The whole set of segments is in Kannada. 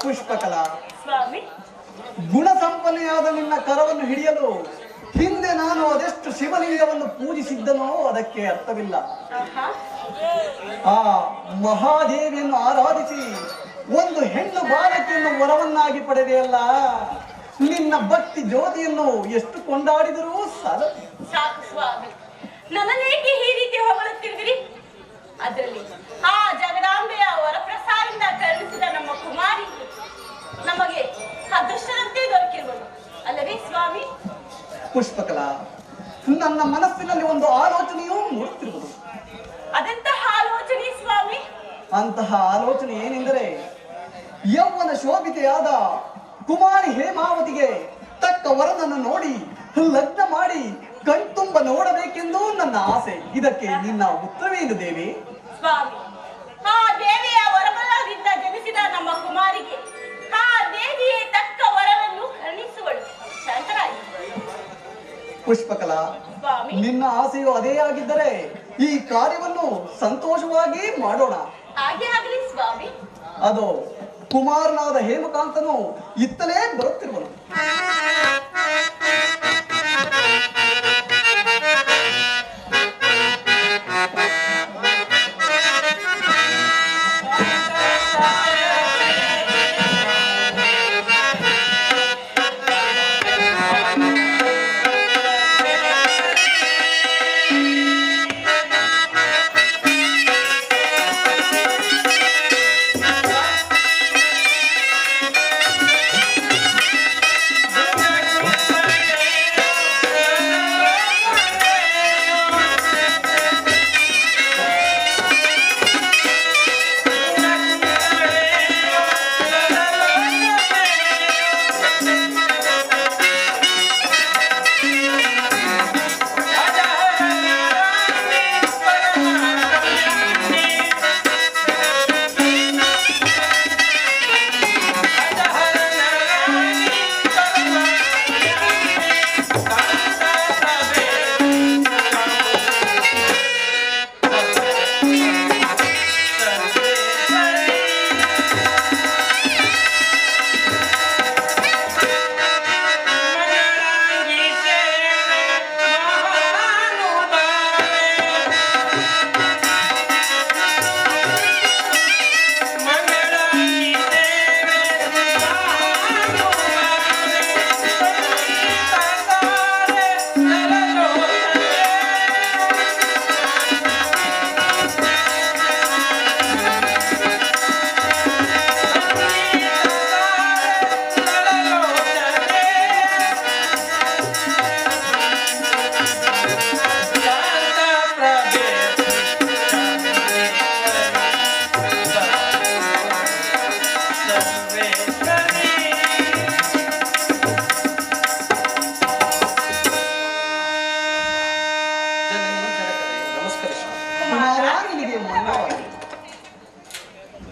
ಪುಷ್ಪಕಲಾ, ಸ್ವಾಮಿ, ಗುಣ ಸಂಪನ್ನೆಯಾದ ನಿನ್ನ ಕರವನ್ನು ಹಿಡಿಯಲು ಹಿಂದೆ ನಾನು ಅದೆಷ್ಟು ಶಿವಲಿಂಗವನ್ನು ಪೂಜಿಸಿದ್ದನೋ ಅದಕ್ಕೆ ಅರ್ಥವಿಲ್ಲ. ಆ ಮಹಾದೇವಿಯನ್ನು ಆರಾಧಿಸಿ ಒಂದು ಹೆಣ್ಣು ಬಾಲಕಿಯನ್ನು ವರವನ್ನಾಗಿ ಪಡೆದೆಯಲ್ಲ, ನಿನ್ನ ಭಕ್ತಿ ಜ್ಯೋತಿಯನ್ನು ಎಷ್ಟು ಕೊಂಡಾಡಿದರೂ ಸಾಲದು. ಸಾಕು ಸ್ವಾಮಿ, ನನ್ನನ್ನೇಕೆ ಈ ರೀತಿ ಹೊಗಳುತ್ತಿರುವಿರಿ? ಅದರಲ್ಲಿ ಆ ಜಗದಾಂಬೆಯ ವರಪ್ರಸಾದಿಂದ ಕರುಣಿಸಿದ ನಮ್ಮ ಕುಮಾರಿ ನಮಗೆ ಅದೃಷ್ಟದಂತೆ ದೊರಕಿರುವುದು ಅಲ್ಲವೇ ಸ್ವಾಮಿ? ಪುಷ್ಪಕಲಾ, ನನ್ನ ಮನಸ್ಸಿನಲ್ಲಿ ಒಂದು ಆಲೋಚನೆಯೂ ಮೂಡುತ್ತಿರುವುದು. ಅದೆಂತಹ ಆಲೋಚನೆ ಸ್ವಾಮಿ? ಅಂತಹ ಆಲೋಚನೆ ಏನೆಂದರೆ, ಯೌವನ ಶೋಭಿತೆಯಾದ ಕುಮಾರಿ ಹೇಮಾವತಿಗೆ ತಕ್ಕ ವರನನ್ನು ನೋಡಿ ಲಗ್ನ ಮಾಡಿ ಕಣ್ತುಂಬ ನೋಡಬೇಕೆಂದು ನನ್ನ ಆಸೆ. ಇದಕ್ಕೆ ನಿನ್ನ ಉತ್ತರವೇನು ದೇವಿ? ಸ್ವಾಮಿ, ಆ ದೇವಿಯ ವರಬಲದಿಂದ ಜನಿಸಿದ ನಮ್ಮ ಕುಮಾರಿಗೆ ಆ ದೇವಿಯೇ ತಕ್ಕ ವರವನ್ನು ಕರುಣಿಸುವಳು. ಶಾಂತರಾಗಿ. ಪುಷ್ಪಕಲಾ, ಸ್ವಾಮಿ, ನಿನ್ನ ಆಸೆಯು ಅದೇ ಆಗಿದ್ದರೆ ಈ ಕಾರ್ಯವನ್ನು ಸಂತೋಷವಾಗಿ ಮಾಡೋಣ. ಹಾಗೆ ಆಗಲಿ ಸ್ವಾಮಿ. ಅದು ಕುಮಾರನಾದ ಹೇಮಕಾಂತನು ಇತ್ತಲೇ ಬರುತ್ತಿರುವನು.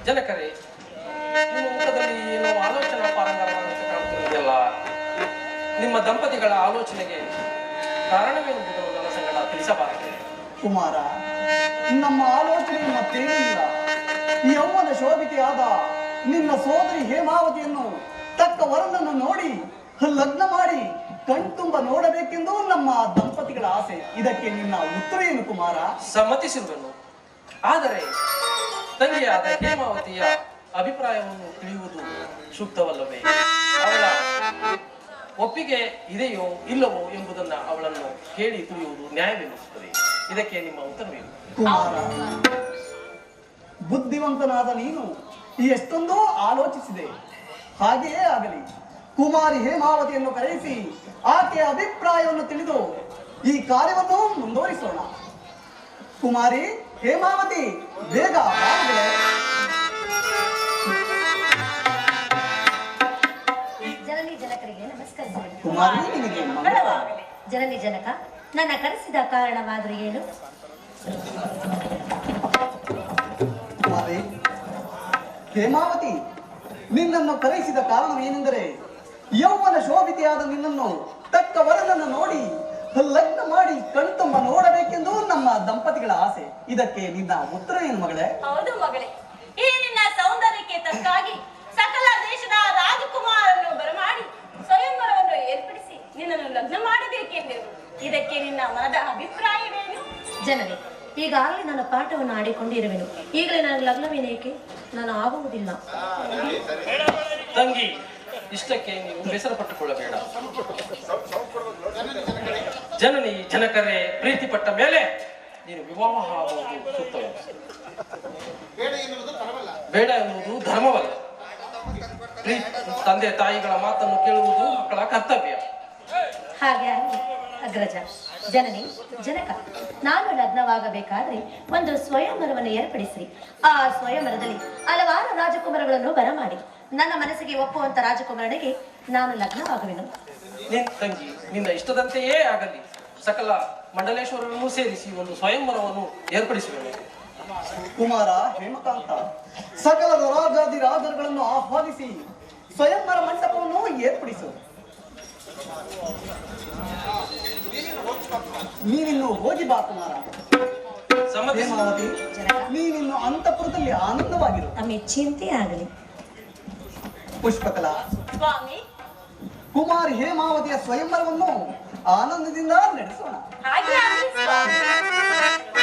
ಜನಕರೇ, ನಿಮ್ಮ ಮುಖದಲ್ಲಿ ಏನೋ ಆಲೋಚನಾ ಪಾರಂಗರವಾದಂತೆ ಕಾಣುತ್ತಿರುವುದಲ್ಲ. ನಿಮ್ಮ ದಂಪತಿಗಳ ಆಲೋಚನೆಗೆ ಕಾರಣವೇನೆಂಬುದನ್ನು ನನ್ನ ಸಂಗಡ ತಿಳಿಸಬಾರದು. ಕುಮಾರ, ನಮ್ಮ ಆಲೋಚನೆ ಮತ್ತೇನೂ ಇಲ್ಲ. ಯೌವನ ಶೋಭಿತೆಯಾದ ನಿನ್ನ ಸೋದರಿ ಹೇಮಾವತಿಯನ್ನು ತಕ್ಕ ವರನನ್ನು ನೋಡಿ ಲಗ್ನ ಮಾಡಿ ಕಣ್ತುಂಬ ನೋಡಬೇಕೆಂದು ನಮ್ಮ ದಂಪತಿಗಳ ಆಸೆ. ಇದಕ್ಕೆ ನಿನ್ನ ಉತ್ತರ ಏನು ಕುಮಾರ? ಸಮ್ಮತಿಸಿರುವನು. ಆದರೆ ತಂಗಿಯಾದ ಹೇಮಾವತಿಯ ಅಭಿಪ್ರಾಯವನ್ನು ತಿಳಿಯುವುದು ಸೂಕ್ತವಲ್ಲವೇ? ಅವಳ ಒಪ್ಪಿಗೆ ಇದೆಯೋ ಇಲ್ಲವೋ ಎಂಬುದನ್ನು ಅವಳನ್ನು ಕೇಳಿ ತಿಳಿಯುವುದು ನ್ಯಾಯವೆನಿಸುತ್ತದೆ. ಇದಕ್ಕೆ ನಿಮ್ಮ ಉತ್ತರವೇನು? ಕುಮಾರ, ಬುದ್ಧಿವಂತನಾದ ನೀನು ಎಷ್ಟೊಂದೋ ಆಲೋಚಿಸಿದೆ. ಹಾಗೆಯೇ ಆಗಲಿ. ಕುಮಾರಿ ಹೇಮಾವತಿಯನ್ನು ಕರೆಯಿಸಿ ಆಕೆಯ ಅಭಿಪ್ರಾಯವನ್ನು ತಿಳಿದು ಈ ಕಾರ್ಯವನ್ನು ಮುಂದುವರಿಸೋಣ. ಕುಮಾರಿ ಹೇಮಾವತಿ, ಬೇಗ ಬಾರದೆ. ಜನನಿ ಜನಕರಿಗೆ ನಮಸ್ಕರಿಸುತ್ತೇನೆ. ಕುಮಾರಿ, ನಿನಗೆ ಮಂಗಳವಾಗಲಿ. ಜನನಿ ಜನಕ, ನನ್ನ ಕರೆಸಿದ ಕಾರಣವಾದರೂ ಏನು? ಕುಮಾರಿ ಹೇಮಾವತಿ, ನಿನ್ನನ್ನು ಕರೆಯಿಸಿದ ಕಾರಣವೇನೆಂದರೆ, ಯೌವನ ಶೋಭಿತೆಯಾದ ನಿನ್ನನ್ನು ತಕ್ಕ ವರನನ್ನು ನೋಡಿ ಲಗ್ನ ಮಾಡಿ ಕಣ್ತುಂಬ ನೋಡಬೇಕೆಂದು ನಮ್ಮ ದಂಪತಿಗಳ ಆಸೆ. ಇದಕ್ಕೆ ನಿನ್ನ ಉತ್ತರ ಏನು ಮಗಳೇ? ಹೌದು ಮಗಳೇ, ಈ ನಿನ್ನ ಸೌಂದರ್ಯಕ್ಕೆ ತಕ್ಕಾಗಿ ಸಕಲ ದೇಶದ ಈಗಾಗಲೇ ನನ್ನ ಪಾಠವನ್ನು ಆಡಿಕೊಂಡಿರುವೆನು. ಈಗಲೇ ನನಗೆ ಲಗ್ನವೇನೇಕೆ? ನಾನು ಆಗುವುದಿಲ್ಲ. ತಂಗಿ, ಇಷ್ಟಕ್ಕೆ ನೀವು ಬೇಸರ ಪಟ್ಟುಕೊಳ್ಳಬೇಡ. ಜನನಿ ಜನಕರೇ ಪ್ರೀತಿ ಪಟ್ಟ ಮೇಲೆ ನೀನು ವಿವಾಹ ಆಗುವುದು ಸೂಕ್ತವಲ್ಲ. ಬೇಡ ಎನ್ನುವುದು ಧರ್ಮವಲ್ಲ. ತಂದೆ ತಾಯಿಗಳ ಮಾತನ್ನು ಕೇಳುವುದು ಮಕ್ಕಳ ಕರ್ತವ್ಯ. ಹಾಗೆ ಆಗಲಿ ಅಗ್ರಜ. ಜನನಿ ಜನಕ, ನಾನು ಲಗ್ನವಾಗಬೇಕಾದ್ರೆ ಒಂದು ಸ್ವಯಂವರವನ್ನು ಏರ್ಪಡಿಸಿ ಆ ಸ್ವಯಂವರದಲ್ಲಿ ಹಲವಾರು ರಾಜಕುಮಾರಗಳನ್ನು ಬರಮಾಡಿ ನನ್ನ ಮನಸ್ಸಿಗೆ ಒಪ್ಪುವಂತ ರಾಜಕುಮಾರನಿಗೆ ನಾನು ಲಗ್ನವಾಗುವೆನು. ತಂಗಿ, ನಿನ್ನ ಇಷ್ಟದಂತೆಯೇ ಆಗಲಿ. ಸಕಲ ಮಂಡಲೇಶ್ವರರನ್ನು ಸೇರಿಸಿ ಒಂದು ಸ್ವಯಂವರವನ್ನು ಏರ್ಪಡಿಸುವೆನು. ಕುಮಾರ ಹೇಮಕಾಂತ, ಸಕಲ ರಾಜಾದಿ ರಾಜರುಗಳನ್ನು ಆಹ್ವಾನಿಸಿ ಸ್ವಯಂವರ ಮಂಟಪವನ್ನು ಏರ್ಪಡಿಸು. ನೀನಿನ್ನು ಹೋಗಿ ಬಾ ಕುಮಾರ. ಹೇಮಾವತಿ, ನೀನಿನ್ನು ಅಂತಃಪುರದಲ್ಲಿ ಆನಂದವಾಗಿರು. ತಮ್ಮ ಚಿಂತೆ ಆಗಲಿ. ಪುಷ್ಪಕಲಾ, ಸ್ವಾಮಿ, ಕುಮಾರಿ ಹೇಮಾವತಿಯ ಸ್ವಯಂವರವನ್ನು ಆನಂದದಿಂದ ನಡೆಸೋಣ. ಹಾಗೆ ಆಗಲಿ ಸ್ವಾಮಿ.